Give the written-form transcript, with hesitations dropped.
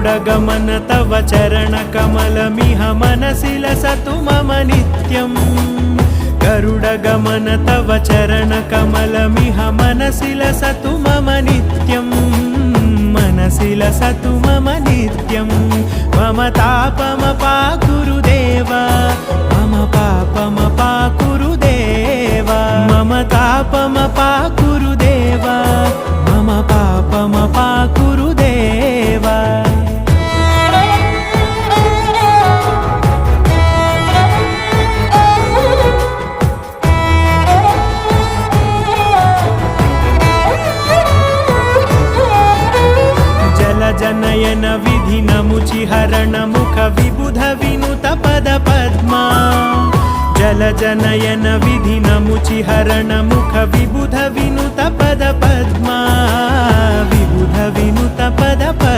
गरुडगमन तव चरणकमलमिह मनसि लसतु मम नित्यम् गरुडगमन तव चरणकमलमिह मनसि लसतु मम नित्यम् मनसि लसतु मम नित्यम् मम तापमपाकुरु देव मम पापमपाकुरु देव मम तापमपाकुरु देव मम पापमपाकुरु देव जनयन विधिनमुचिहरण मुख विबुध विनुत पद पद्मा जल जनयन विधिनमुचिहरण मुख विबुध विनुत पद पद्मा विबुध विनुत पद पद्मा।